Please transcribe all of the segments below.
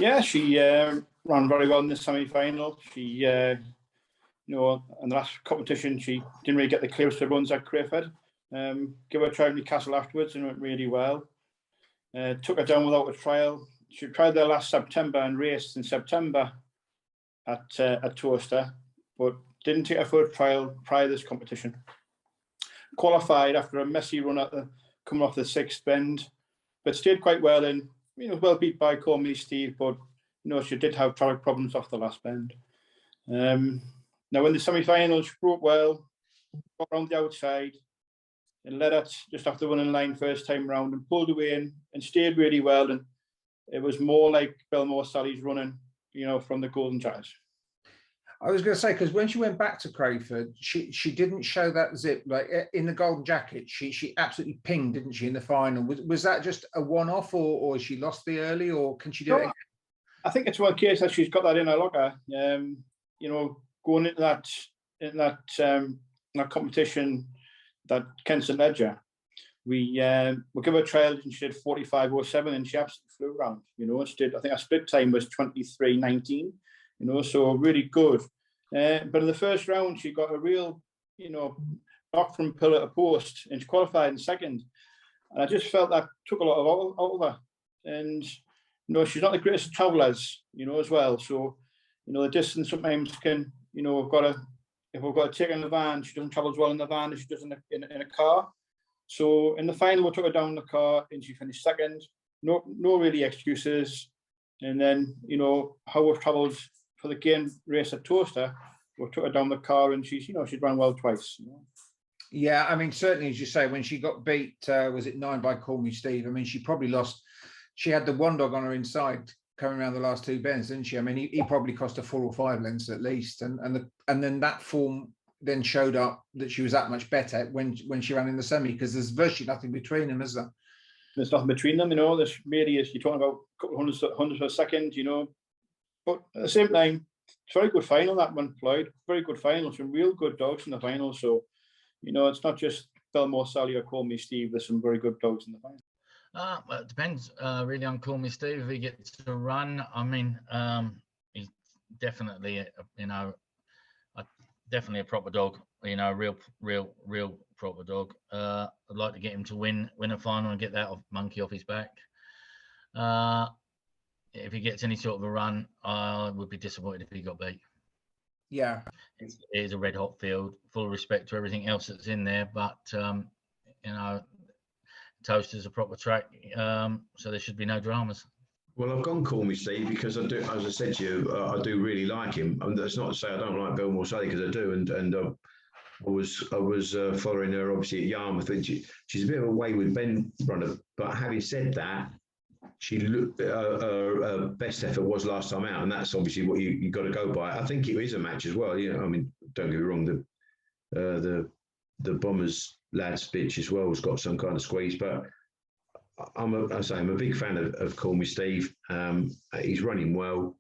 Yeah, she ran very well in the semi-final. She, in the last competition, she didn't really get the clearest of runs at Crayford. Give her a try at Newcastle afterwards and it went really well. Took her down without a trial. She tried there last September and raced in September at Toaster, but didn't take her for a trial prior to this competition. Qualified after a messy run coming off the 6th bend, but stayed quite well in. Well beat by Call Me Steve, but she did have traffic problems off the last bend. Now in the semi-finals, she broke well, got around the outside, and led it just after running line first time round and pulled away in and stayed really well. And it was more like Belmore Sally's running, from the Golden Jazz. I was going to say, because when she went back to Crayford, she didn't show that zip. Like in the Golden Jacket, she absolutely pinged, didn't she, in the final? Was that just a one-off, or she lost the early, or can she do it again? I think it's one case that she's got that in her locker. Going into that competition, that Kensington Ledger, we give her a trial and she did 45.07 and she absolutely flew around. She did. I think her split time was 23.19. So really good. But in the first round, she got a real, knock from pillar to post, and she qualified in second. And I just felt that took a lot out of her. And she's not the greatest of travellers, as well. So, the distance sometimes can, if we've got to take her in the van, she doesn't travel as well in the van as she does in a car. So in the final, we took her down in the car and she finished second. No really excuses. And then, how we've travelled for the game race at Toaster, we took her down the car and she's run well twice. Yeah, I mean, certainly, as you say, when she got beat, was it 9 by Call Me Steve? I mean, she probably lost. She had the one dog on her inside coming around the last 2 bends, didn't she? I mean, he probably cost her 4 or 5 lengths at least. And then that form then showed up that she was that much better when she ran in the semi, because there's virtually nothing between them, is there? There's nothing between them, There's really is. You're talking about a couple of hundreds per second, But at the same time, it's a very good final, that one, Floyd. Very good final. Some real good dogs in the final. So, it's not just Belmore Sally or Call Me Steve. There's some very good dogs in the final. Well, it depends really on Call Me Steve. If he gets to run, I mean, he's definitely, definitely a proper dog. Real proper dog. I'd like to get him to win a final and get that monkey off his back. If he gets any sort of a run, I would be disappointed if he got beat. Yeah, it is a red hot field. Full respect to everything else that's in there, but Toaster's a proper track, so there should be no dramas. Well, I've gone Call Me Steve because I do, as I said to you, I do really like him. And that's not to say I don't like Belmore Sally, because I do, and I was following her obviously at Yarmouth, and she's a bit of a wayward bend runner. But having said that, she looked her best effort was last time out, and that's obviously what you got to go by. I think it is a match as well. I mean, don't get me wrong, the Bombers lads bitch as well has got some kind of squeeze, but I'm a big fan of Call Me Steve. He's running well,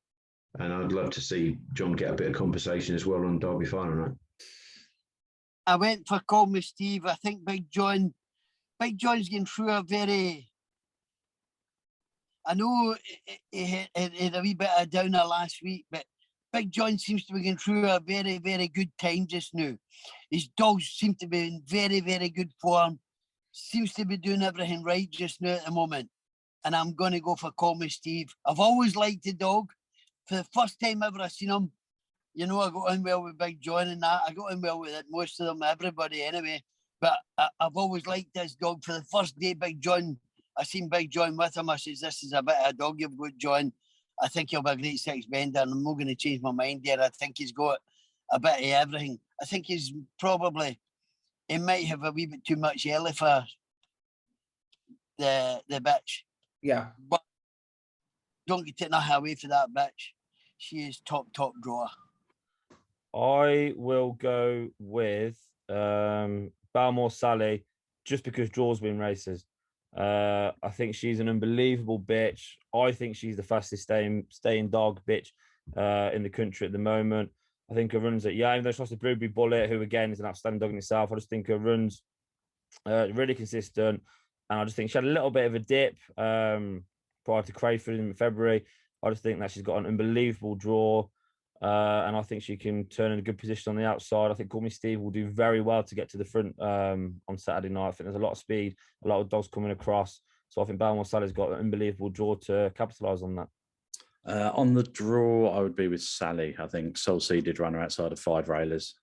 and I'd love to see John get a bit of compensation as well on Derby final night. I went for Call Me Steve. I think Big John's getting through a very. I know he had a wee bit of a downer last week, but Big John seems to be going through a very, very good time just now. His dogs seem to be in very, very good form. Seems to be doing everything right just now at the moment. And I'm going to go for Call Me Steve. I've always liked the dog. For the first time ever I seen him, I got on well with Big John and that. I got on well with most of them, everybody anyway. But I've always liked this dog. For the first day I seen Big John with him. I says, this is a bit of a dog you've got, John. I think he'll be a great 6 bender, and I'm not going to change my mind there. I think he's got a bit of everything. I think he might have a wee bit too much early for the bitch. Yeah. But don't get taken away for that bitch. She is top drawer. I will go with Belmore Sally, just because draws win races. I think she's an unbelievable bitch. I think she's the fastest staying dog bitch in the country at the moment. I think her runs at even though she lost to Blueberry Bullet, who again is an outstanding dog in itself. I just think her runs really consistent, and I just think she had a little bit of a dip prior to Crayford in February. I just think that she's got an unbelievable draw. And I think she can turn in a good position on the outside. I think Call Me Steve will do very well to get to the front on Saturday night. I think there's a lot of speed, a lot of dogs coming across. So I think Balmore Sally's got an unbelievable draw to capitalise on that. On the draw, I would be with Sally. I think Soul Seeded runner outside of 5 railers.